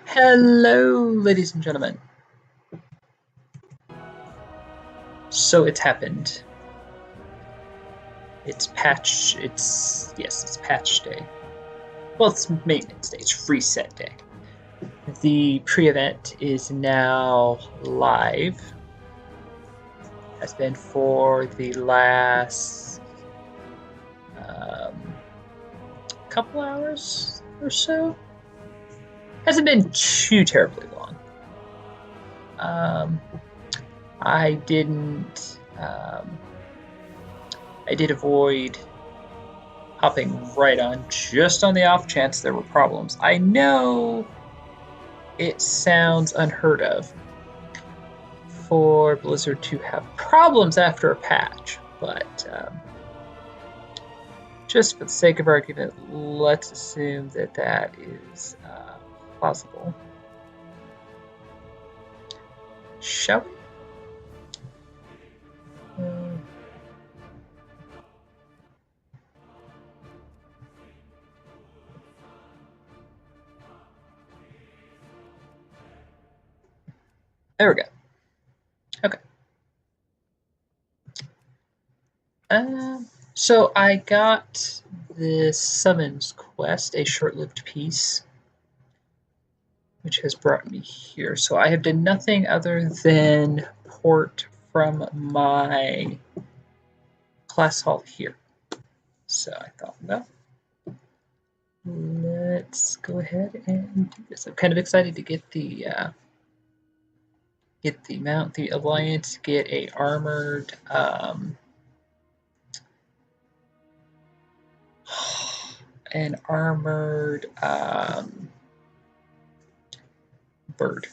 Hello, ladies and gentlemen. So it's happened. It's patch day. Well, it's maintenance day. It's reset day. The pre-event is now live. Has been for the last couple hours or so. Hasn't been too terribly long. I did avoid hopping right on just on the off chance there were problems. I know it sounds unheard of for Blizzard to have problems after a patch, but just for the sake of argument, let's assume that that is plausible. Shall we? There we go. Okay. So I got this summons quest, a short-lived piece, which has brought me here. So I have done nothing other than port from my class hall here. So I thought, well, let's go ahead and do this. I'm kind of excited to get the mount, the alliance, get a armored bird.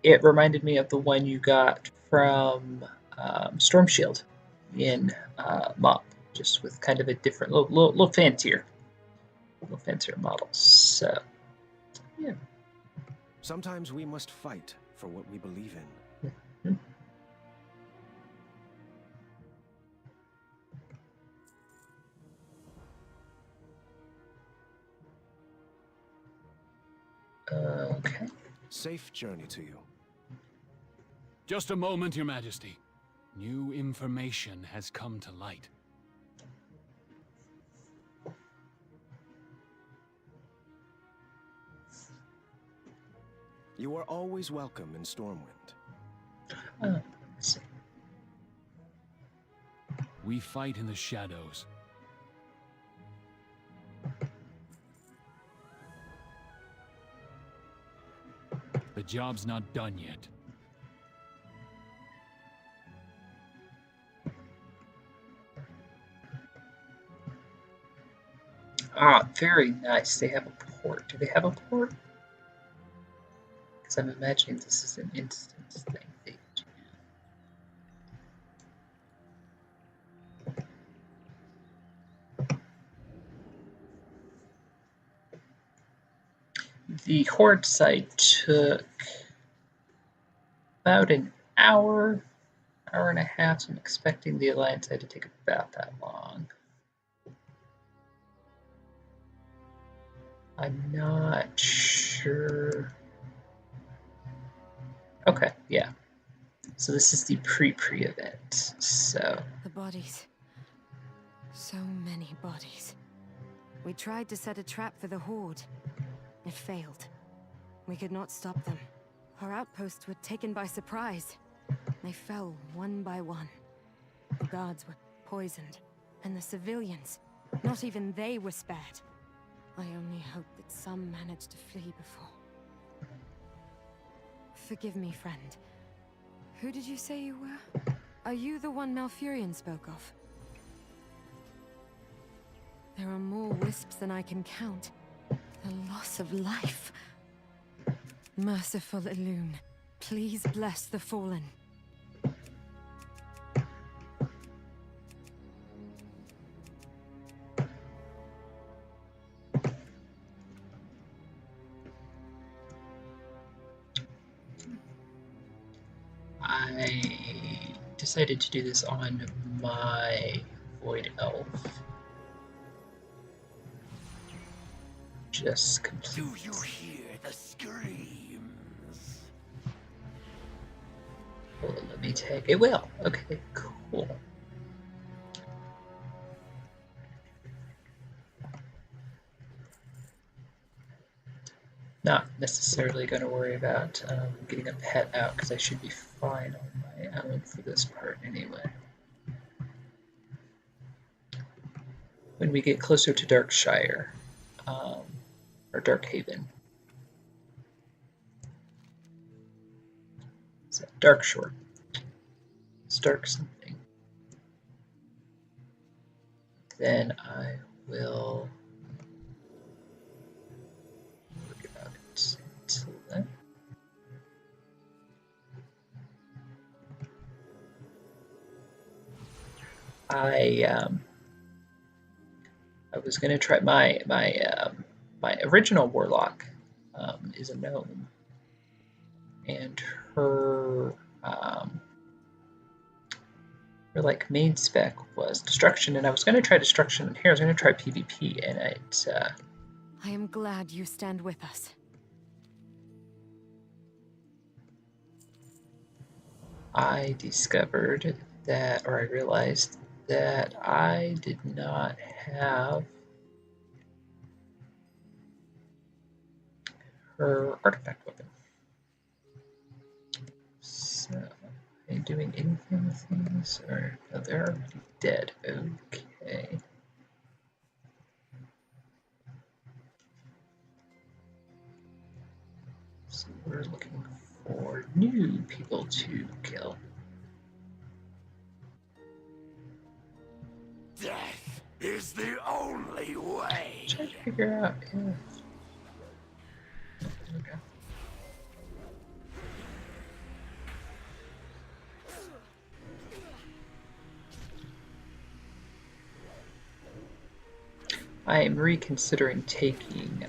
It reminded me of the one you got from Storm Shield in MOP, just with kind of a different, little fancier model. So, yeah. Sometimes we must fight for what we believe in. Mm-hmm. Okay. Safe journey to you. Just a moment, Your Majesty. New information has come to light. You are always welcome in Stormwind. Let's see. We fight in the shadows. The job's not done yet. Ah, very nice. They have a port. Do they have a port? Because I'm imagining this is an instance thing. The Horde site took about an hour and a half. So I'm expecting the Alliance site to take about that long. I'm not sure. Okay, yeah. So this is the pre-event. So the bodies. So many bodies. We tried to set a trap for the Horde. It failed. We could not stop them. Our outposts were taken by surprise. They fell one by one. The guards were poisoned, and the civilians, not even they were spared. I only hope that some managed to flee before. Forgive me, friend. Who did you say you were? Are you the one Malfurion spoke of? There are more wisps than I can count. The loss of life. Merciful Elune, please bless the fallen. I decided to do this on my Void Elf. just complete. Do you hear the screams? Will it let me take? It will. Okay, cool. Not necessarily going to worry about getting a pet out because I should be fine on my own for this part anyway. When we get closer to Darkshire, or Darkhaven. Is that Darkshore? It's Dark something. Then I will worry about it until then. I was going to try my original warlock is a gnome, and her like main spec was destruction, and I was going to try destruction, and here I was going to try PvP, and it. I am glad you stand with us. I discovered that, or I realized that I did not have her artifact weapon. So, are you doing anything with these? Or no, they're already dead. Okay. So we're looking for new people to kill. Death is the only way. Trying to figure out if. There we go. I am reconsidering taking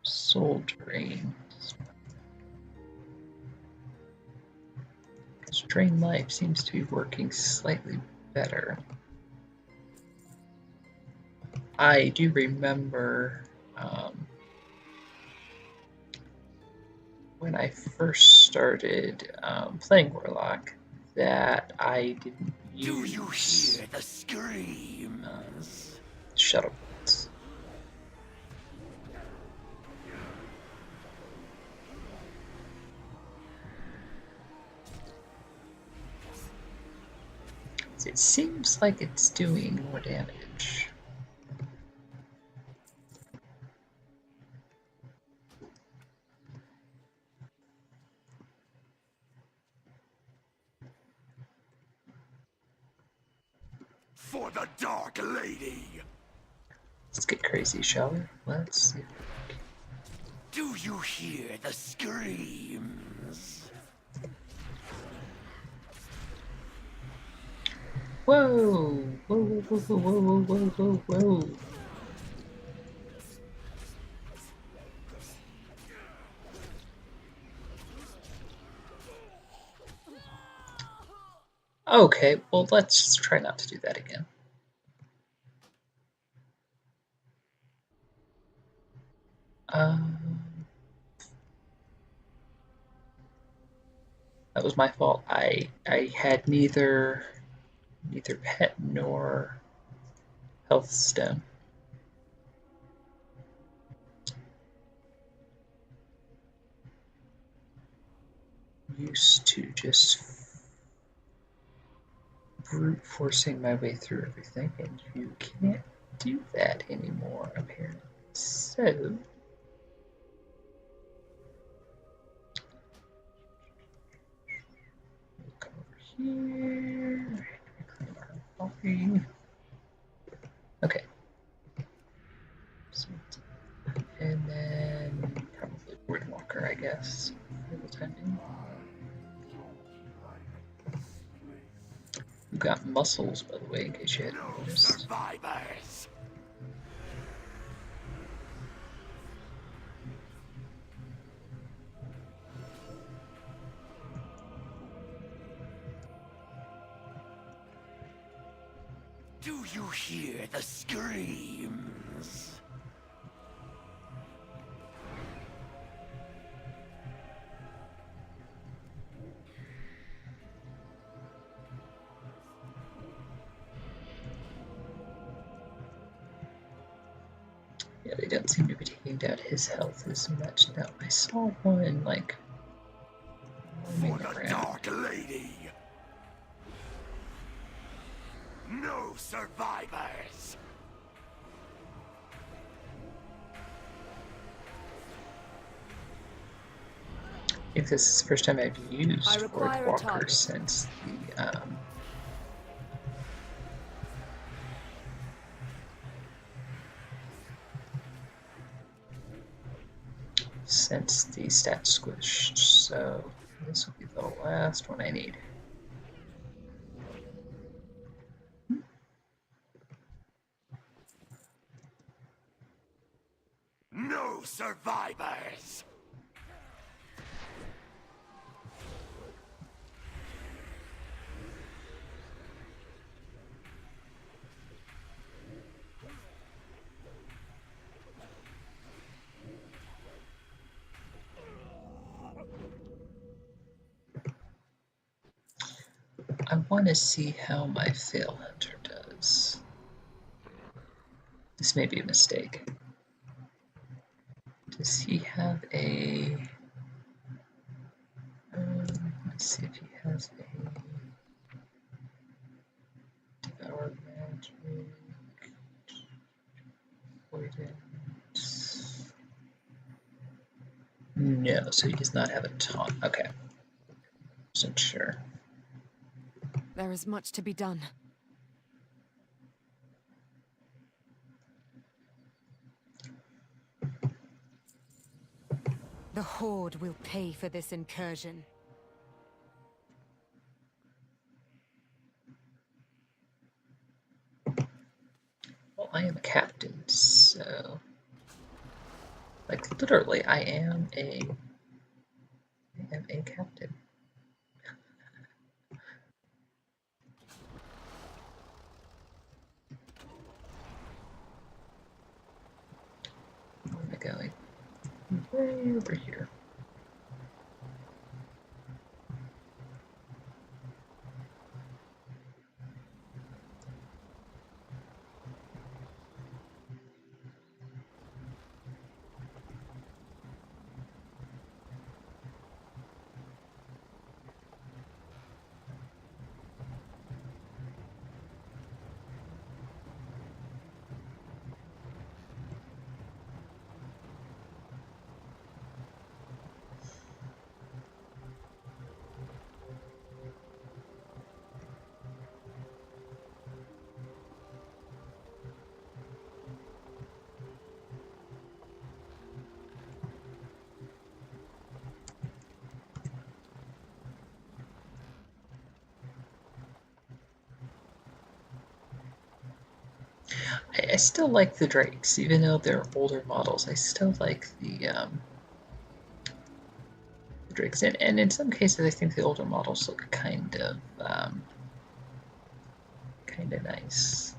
Soul Drain. Because Drain Life seems to be working slightly better. I do remember when I first started playing Warlock that I didn't use. Do you hear the screams? Shuttle bolts. It seems like it's doing more damage. For the Dark Lady. Let's get crazy, shall we? Let's see. Do you hear the screams? Whoa! Whoa, whoa, whoa, whoa, whoa, whoa, whoa, whoa. Okay, well, let's try not to do that again. That was my fault. I had neither pet nor health stone. Used to just brute forcing my way through everything, and you can't do that anymore, apparently. So we'll come over here, reclaim our body. Okay. So, and then probably Wordwalker, I guess, for the time being. We've got muscles, by the way, in case you hadn't noticed. Survivors. Do you hear the screams? Yeah, they don't seem to be taking down his health as much now. I saw one, like, roaming For the around. Dark Lady. No survivors. I think this is the first time I've used I require a Walker target. since the stat squish. So this will be the last one I need. No survivors. I want to see how my Fail Hunter does. This may be a mistake. Does he have a... let's see if he has a Devour Magic, Avoidance. No, so he does not have a taunt. Okay. Wasn't sure. There is much to be done. The Horde will pay for this incursion. Well, I am a captain, so... Like, literally, I am a captain. Where am I going? Way over here. I still like the Drakes, even though they're older models. I still like the Drakes, and in some cases, I think the older models look kind of nice.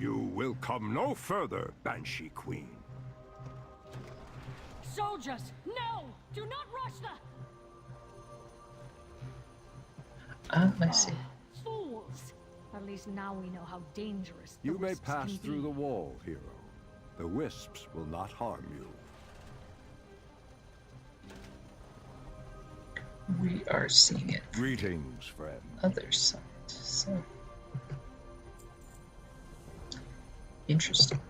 You will come no further, Banshee Queen. Soldiers, no! Do not rush the... I see. Fools! At least now we know how dangerous the You may wisps pass can through be. the wall, hero. The wisps will not harm you. We are seeing it Greetings, friend. other side. So interesting.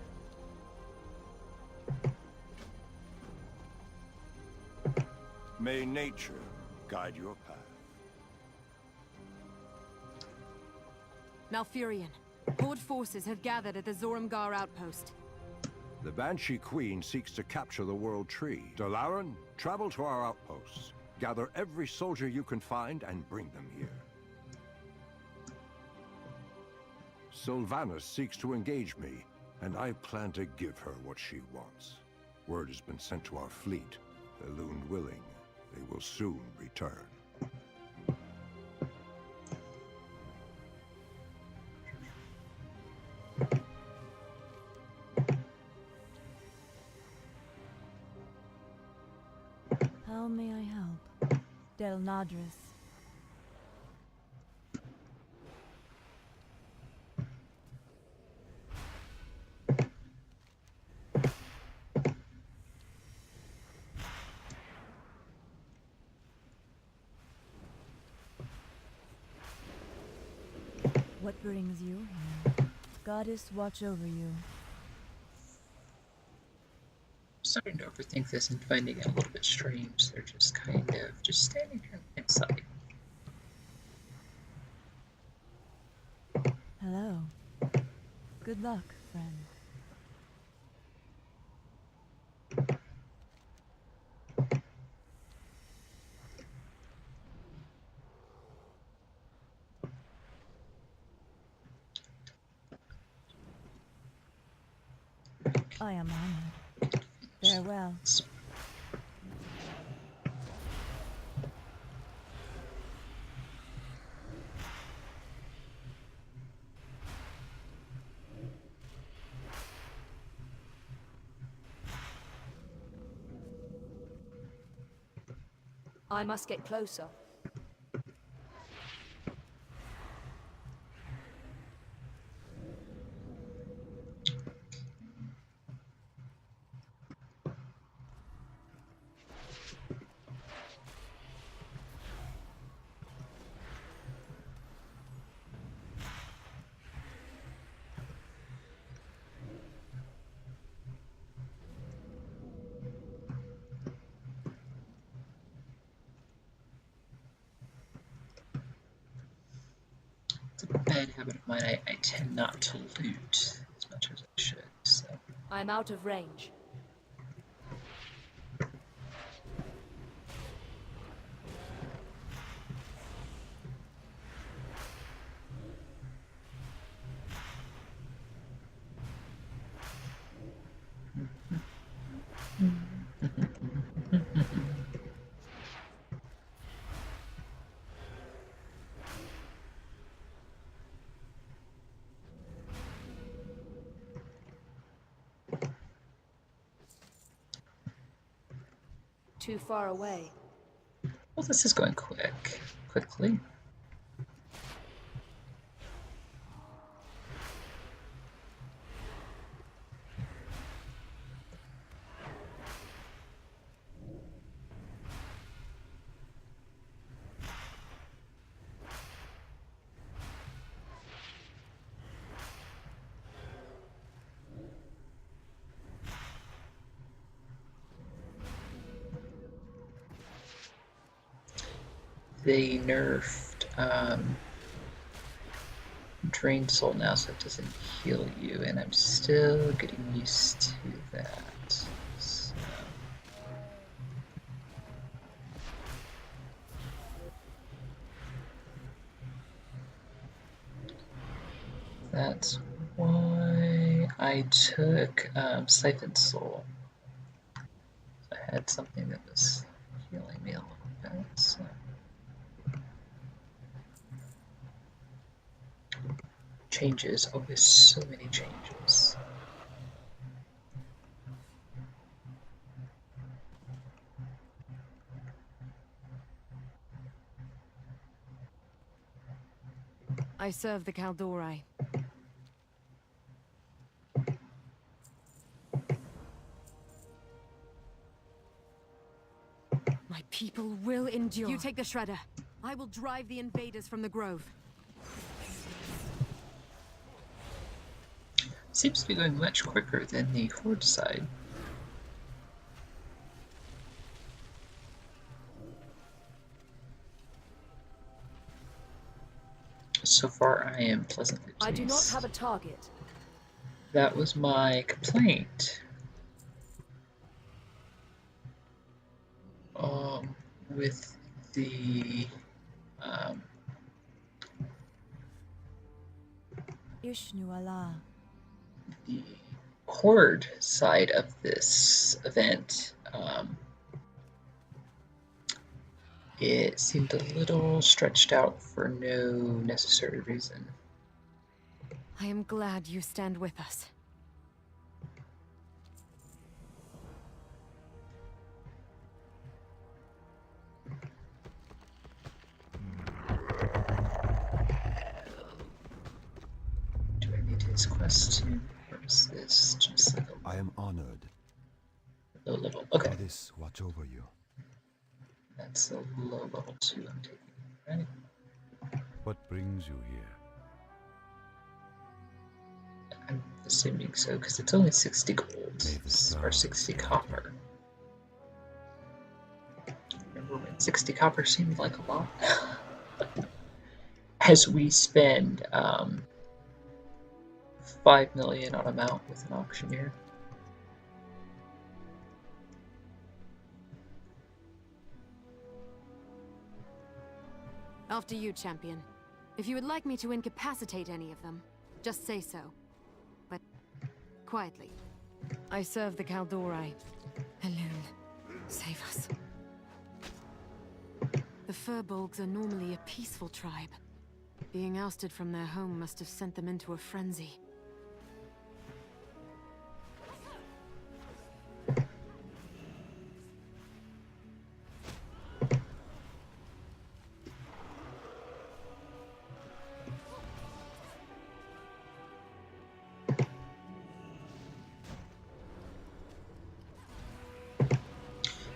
May nature guide your path. Malfurion, Horde forces have gathered at the Zorumgar outpost. The Banshee Queen seeks to capture the World Tree. Dalaran, travel to our outposts. Gather every soldier you can find and bring them here. Sylvanas seeks to engage me, and I plan to give her what she wants. Word has been sent to our fleet. Elune willing, they will soon return. How may I help? Del Nadris. What brings you here? Goddess, watch over you. I'm starting to overthink this and finding it a little bit strange. They're just kind of just standing here inside. Hello. Good luck, friend. I am honored. Farewell. I must get closer. It's a bad habit of mine. I tend not to loot as much as I should. So I'm out of range. Too far away. well, this is going quickly. They nerfed Drained Soul now, so it doesn't heal you, and I'm still getting used to that. So. That's why I took Siphon Soul. I had something that was healing me a little bit. So. Changes. Oh, there's so many changes. I serve the Kaldorei. My people will endure. You take the Shredder. I will drive the invaders from the Grove. Seems to be going much quicker than the Horde side. So far, I am pleasantly pleased. I do not have a target. That was my complaint. With the Ishnu Allah. the Horde side of this event, it seemed a little stretched out for no necessary reason. I am glad you stand with us. us to. Where's this? Just like I am honored. a low level. Okay, Goddess, watch over you. that's a low level 2 I'm taking, right? What brings you here? I'm assuming so, because it's only 60 gold, May the or stars 60 guide you. copper. Remember when 60 copper seemed like a lot? As we spend 5 million on a mount with an auctioneer. After you, champion. If you would like me to incapacitate any of them, just say so. But quietly. I serve the Kaldori. Alone. Save us. The Furbolgs are normally a peaceful tribe. Being ousted from their home must have sent them into a frenzy.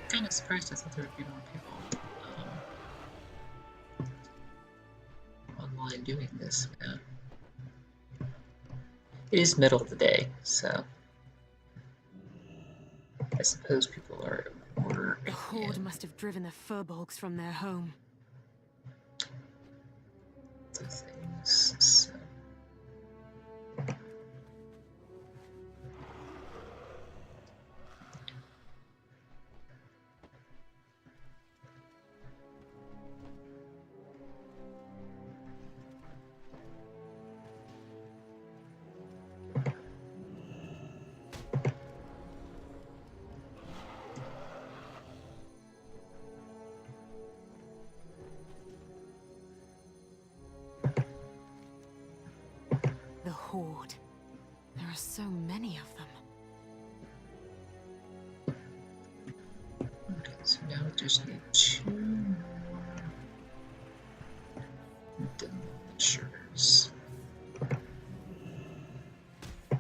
Kind of surprised. I thought there would be more people online doing this. Yeah. It is middle of the day, so I suppose people are at work. The Horde and must have driven the Furbolgs from their home. other things. So. The Horde. There are so many of them. Okay, so now we just need 2 more demolishers.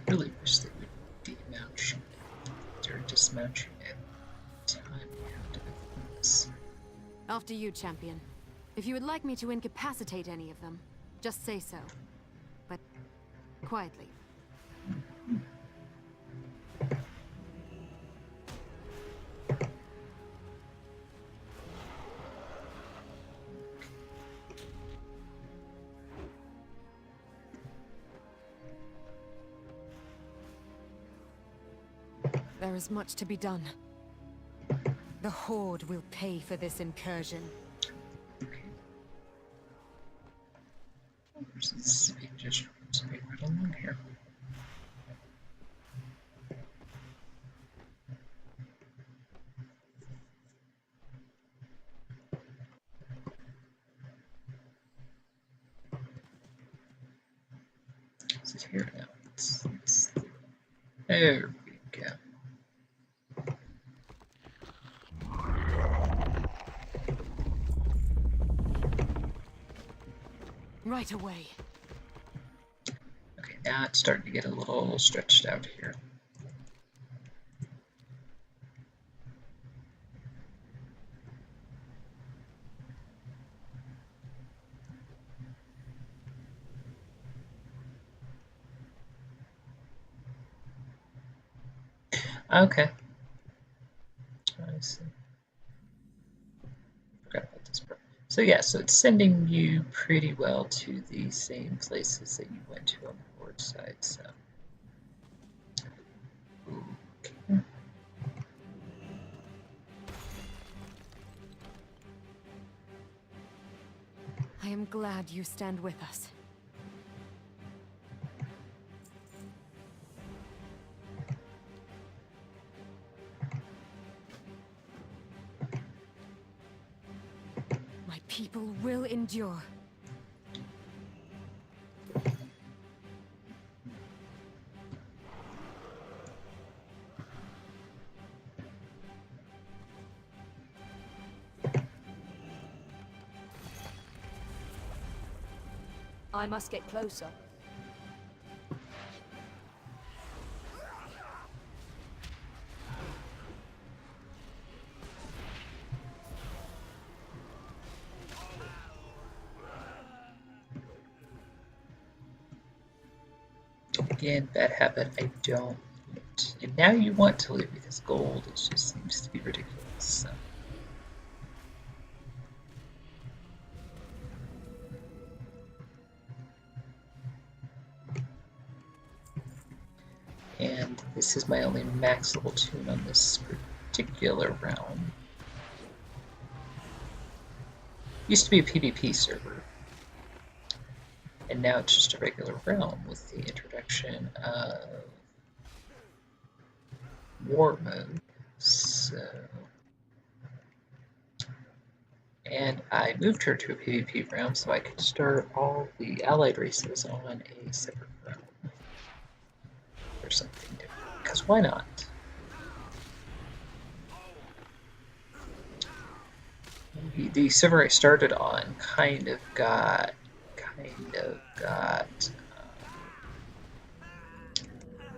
Really wish they would demount you or dismount you at the time we have to do this. After you, champion. If you would like me to incapacitate any of them, just say so. But quietly. There is much to be done. The Horde will pay for this incursion. Okay. Where's this? Just right along here. Is it here now? There we go. Right away. Okay, now it's starting to get a little stretched out here. Okay. I see. Forgot about this part. So yeah, so it's sending you pretty well to the same places that you went to on the Horde side, so. Okay. I am glad you stand with us. My people will endure. I must get closer. Again, bad habit I don't want. And now you want to loot because gold just seems to be ridiculous. So. And this is my only max level tune on this particular realm. Used to be a PvP server, and now it's just a regular realm with the introduction of war mode. So, and I moved her to a PvP realm so I could start all the allied races on a separate realm. Or something different, because why not? The server I started on kind of got I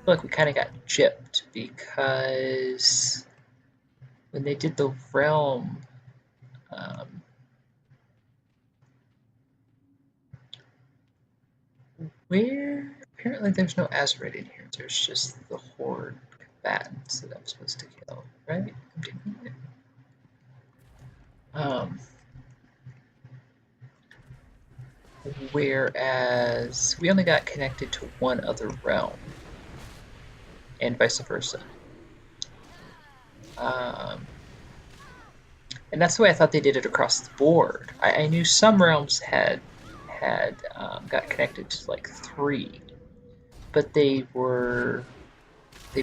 feel like we kind of got gypped because when they did the realm, where apparently there's no Azeroth in here. There's just the horde combatants that I'm supposed to kill, right? I'm doing it. Whereas we only got connected to one other realm, and vice versa. And that's the way I thought they did it across the board. I knew some realms had got connected to like 3, but they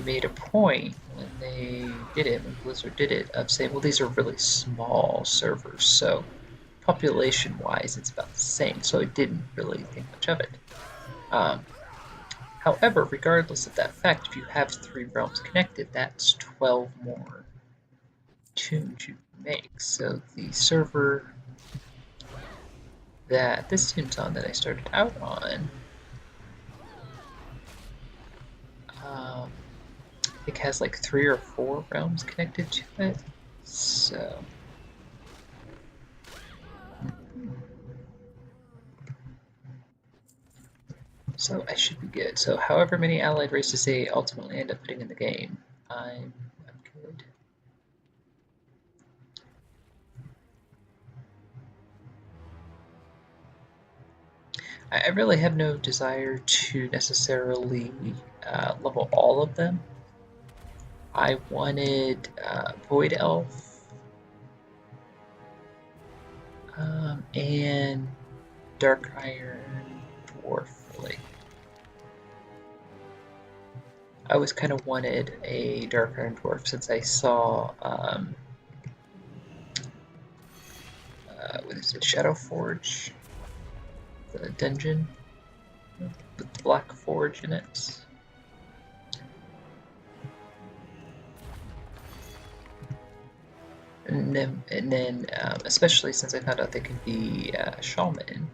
made a point when they did it, when Blizzard did it, of saying, well, these are really small servers, so population-wise, it's about the same, so I didn't really think much of it. However, regardless of that fact, if you have 3 realms connected, that's 12 more tunes you can make. So the server that this tune's on, that I started out on, I think has like 3 or 4 realms connected to it. So I should be good. So however many allied races they ultimately end up putting in the game, I'm good. I really have no desire to necessarily level all of them. I wanted Void Elf and Dark Iron Dwarf, really. I always kind of wanted a Dark Iron Dwarf since I saw, what is it, Shadow Forge? The dungeon with the Black Forge in it. And then especially since I found out they could be shaman.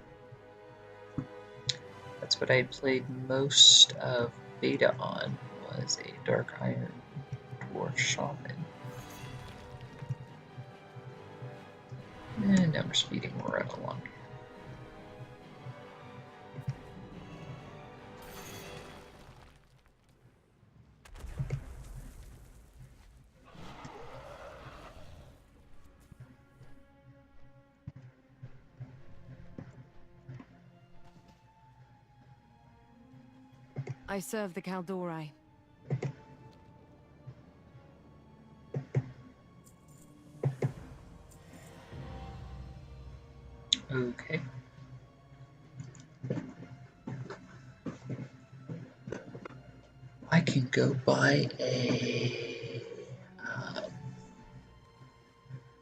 That's what I played most of beta on, was a Dark Iron Dwarf shaman. And now we're speeding right along. I serve the Kaldori. Okay. I can go buy a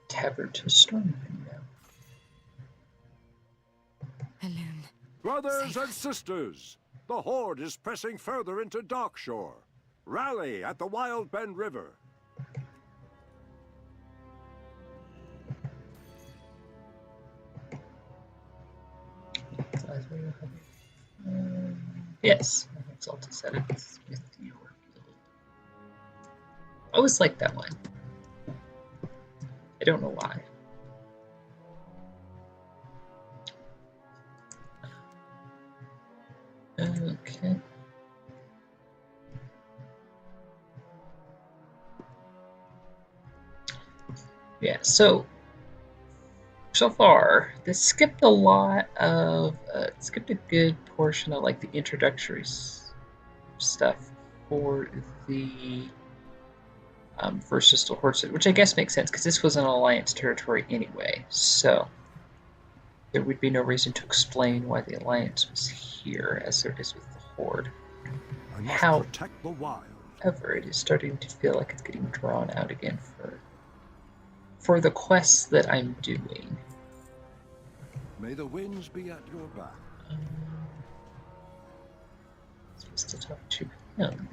Tavern to Stormwind now. Elune. Brothers and sisters, the Horde is pressing further into Darkshore. Rally at the Wild Bend River. Yes, Exalted Settings with your guild. I always liked that one. I don't know why. Okay. Yeah, so far, this skipped a lot of, skipped a good portion of like the introductory stuff for the First Crystal Horse, which I guess makes sense because this was an Alliance territory anyway, so there would be no reason to explain why the Alliance was here as there is with the Horde. I must protect the wild. However, it is starting to feel like it's getting drawn out again for the quests that I'm doing. May the winds be at your back. I'm supposed to talk to him.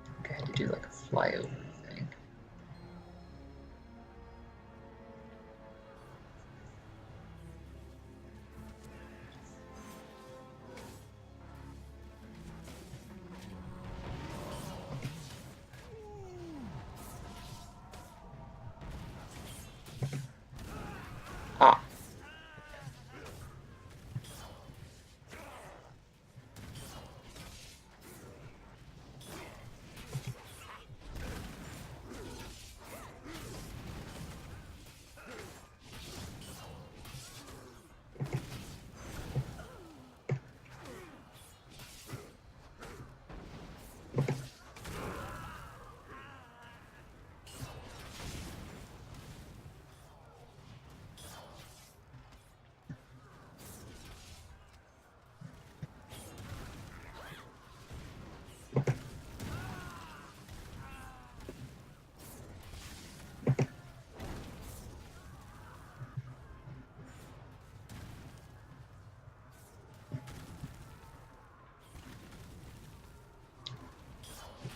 I think I had to do like a flyover thing. Ah.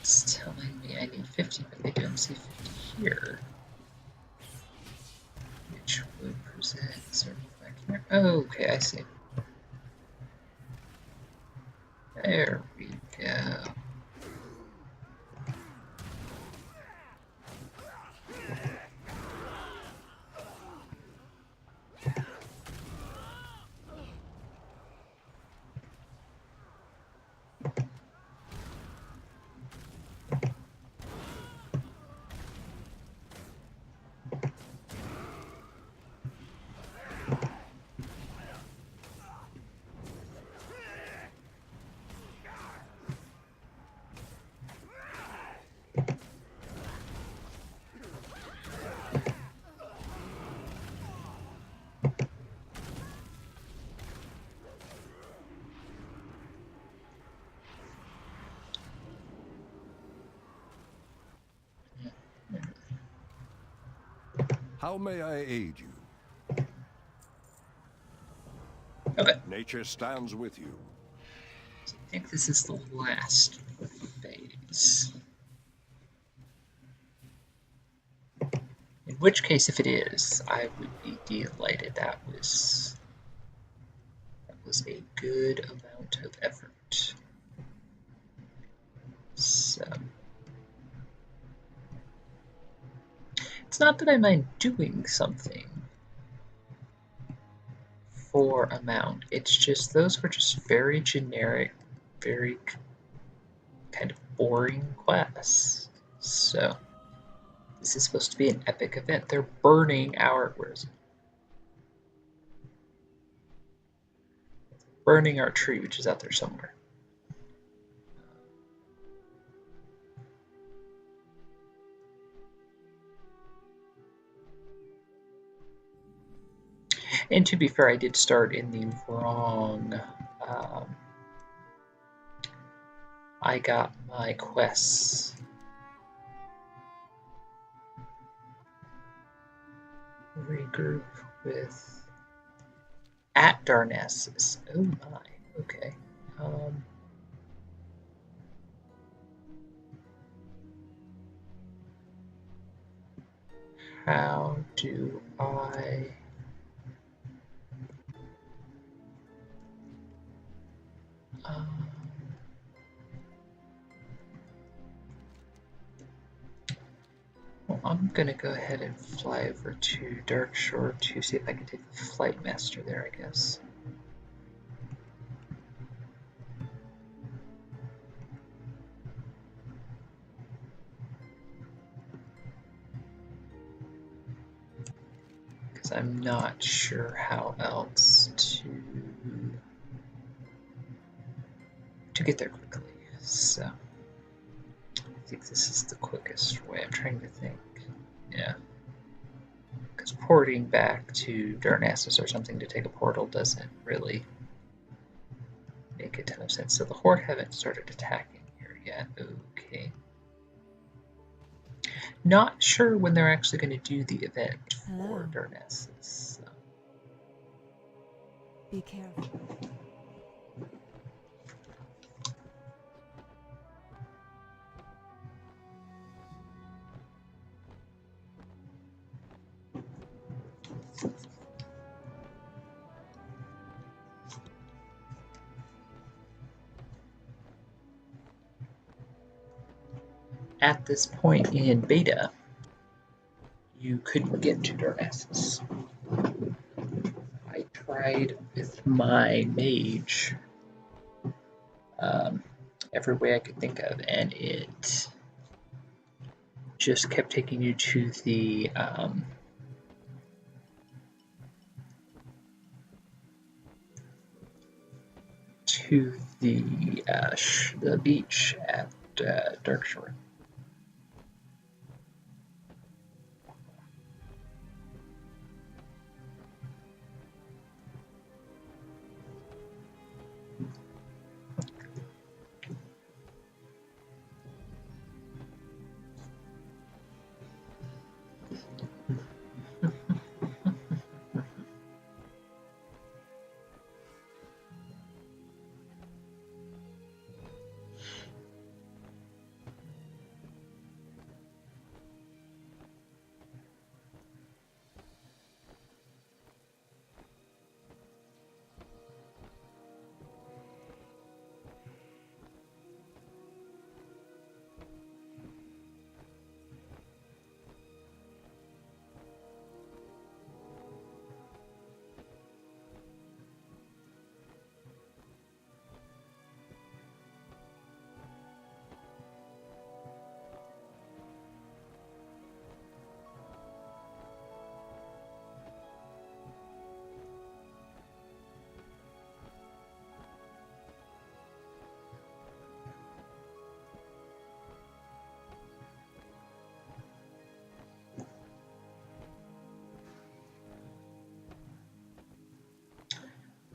It's telling me I need 50, but they don't see 50 here. Which would present circle back here. Oh, okay, I see. There we go. How may I aid you? Okay. Nature stands with you. So I think this is the last phase. In which case, if it is, I would be delighted. That was a good amount of effort. So it's not that I mind doing something for amount. It's just those were just very generic, very kind of boring quests. So this is supposed to be an epic event. They're burning our burning our tree, which is out there somewhere. And to be fair, I did start in the wrong. I got my quests regroup with at Darnassus. Oh my. Okay. How do I? Well, I'm gonna go ahead and fly over to Darkshore to see if I can take the Flight Master there, I guess. because I'm not sure how else to get there quickly. So I think this is the quickest way. I'm trying to think. Yeah. Because porting back to Darnassus or something to take a portal doesn't really make a ton of sense. So the Horde haven't started attacking here yet. Okay. Not sure when they're actually going to do the event for Darnassus. So. Be careful. At this point in beta, you couldn't get to Darnassus. I tried with my mage every way I could think of, and it just kept taking you to the the beach at Darkshore.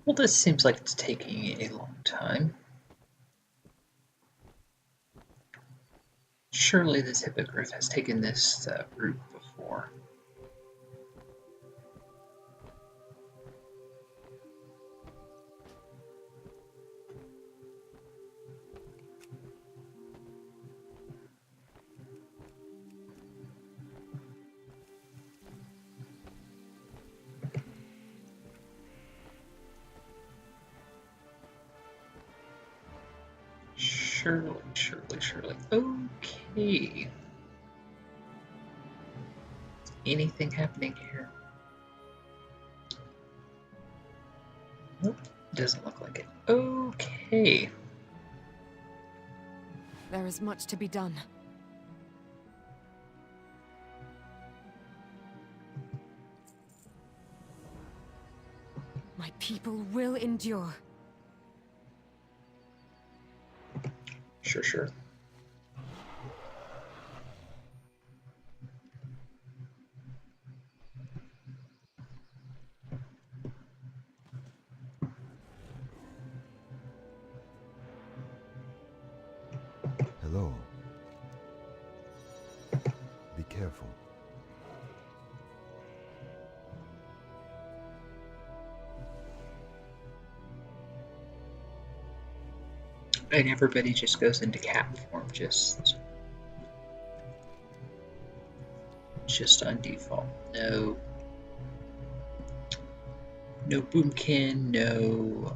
Well, this seems like it's taking a long time. Surely this hippogriff has taken this route before. Surely. Okay. Anything happening here? Nope, doesn't look like it. Okay. There is much to be done. My people will endure. Sure. Hello. Be careful. And everybody just goes into cat form, just on default. No boomkin, no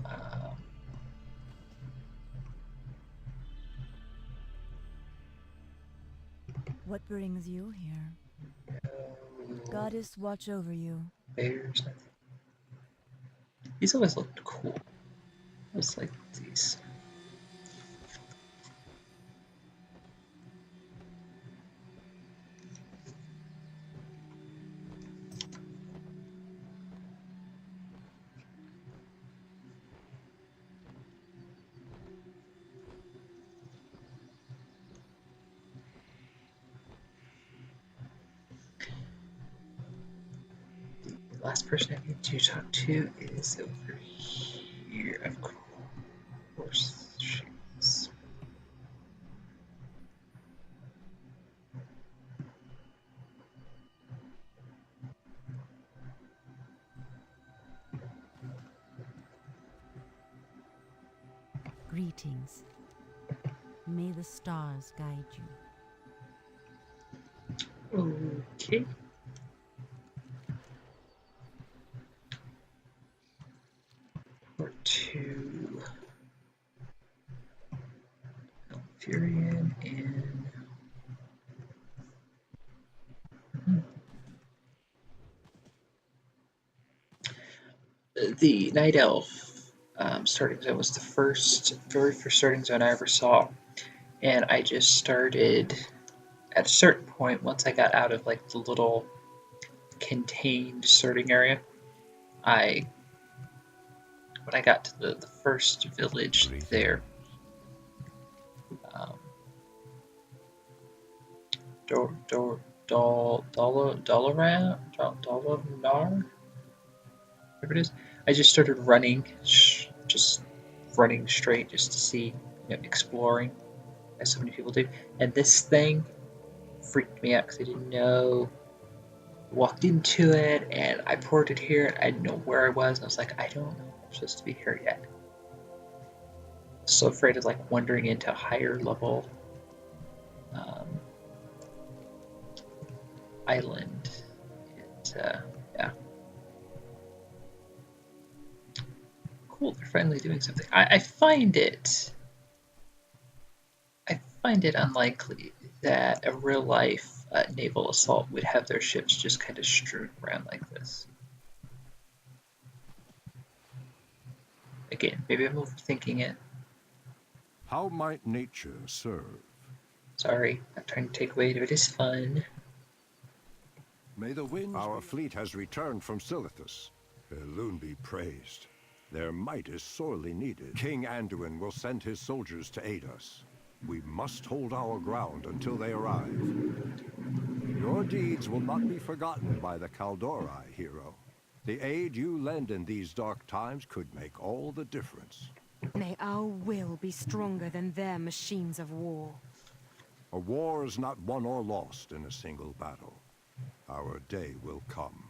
What brings you here? Goddess watch over you. bears, nothing. These always looked cool. I was like these. last person I need to talk to is over here. Of course she is. Greetings. May the stars guide you. Okay. Or to Furion and the Night Elf starting zone was the very first starting zone I ever saw, and I just started at a certain point. Once I got out of like the little contained starting area, when I got to the first village there, Dolonar, whatever it is. I just started running, just running straight, just to see, exploring, as so many people do. And this thing freaked me out because I didn't know. Walked into it, and I ported here, and I didn't know where I was, and I was like, I don't know if I'm supposed to be here yet. So afraid of like wandering into a higher level island. Yeah. Cool, they're finally doing something. I find it unlikely that a real life naval assault would have their ships just kind of strewn around like this. Again, maybe I'm overthinking it. How might nature serve? Sorry, I'm trying to take away, but it is fun. May the winds. Our fleet has returned from Silithus. Elune be praised. Their might is sorely needed. King Anduin will send his soldiers to aid us. We must hold our ground until they arrive. Your deeds will not be forgotten by the Kaldori, hero. The aid you lend in these dark times could make all the difference. May our will be stronger than their machines of war. A war is not won or lost in a single battle. Our day will come.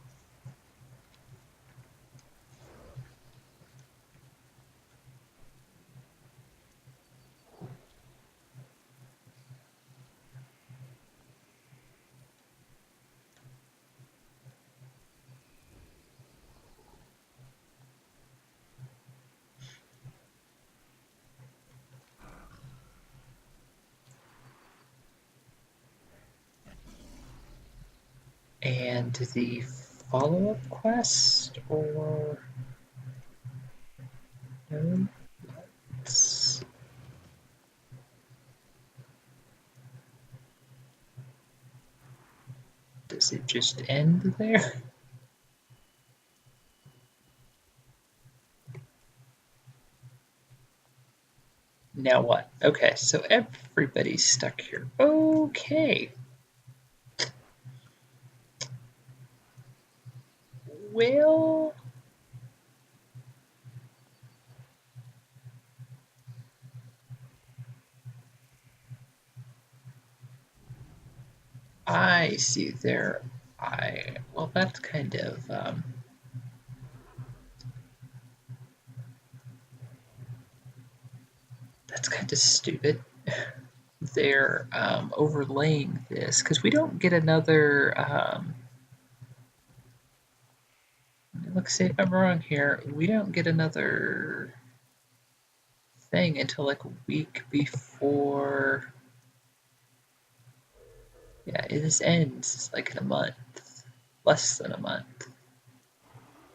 And the follow-up quest, or no? Does it just end there? Now what? Okay, so everybody's stuck here. Okay. Well, I see there. Well, that's kind of stupid. They're overlaying this because we don't get another. Look, see if I'm wrong here. We don't get another thing until like a week before. Yeah, this ends like in a month, less than a month.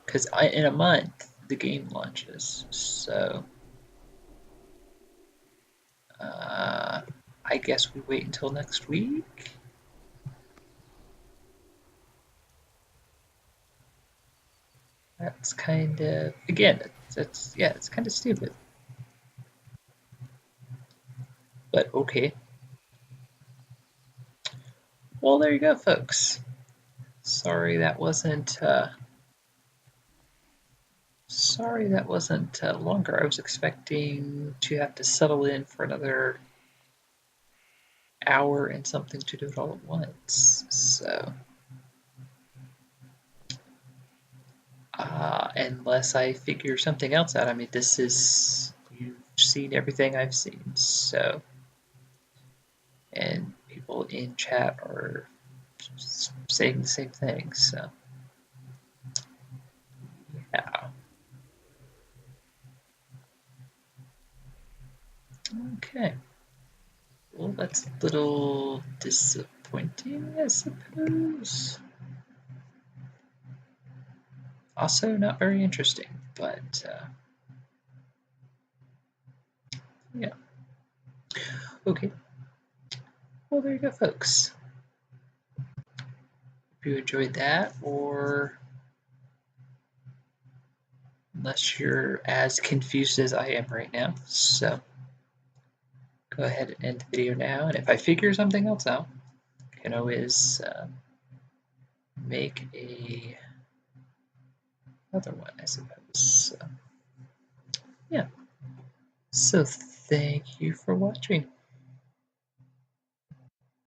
Because in a month the game launches, so I guess we wait until next week. That's kind of, again, it's kind of stupid. But okay. Well, there you go, folks. Sorry that wasn't sorry that wasn't longer. I was expecting to have to settle in for another hour and something to do it all at once. So, unless I figure something else out, I mean, this is, you've seen everything I've seen, so, and people in chat are saying the same thing, so, yeah. Okay. Well, that's a little disappointing, I suppose. Also, not very interesting, but yeah. Okay. Well, there you go, folks. Hope you enjoyed that, or unless you're as confused as I am right now. So go ahead and end the video now, and if I figure something else out, I can always make another one, I suppose. So, yeah. So thank you for watching.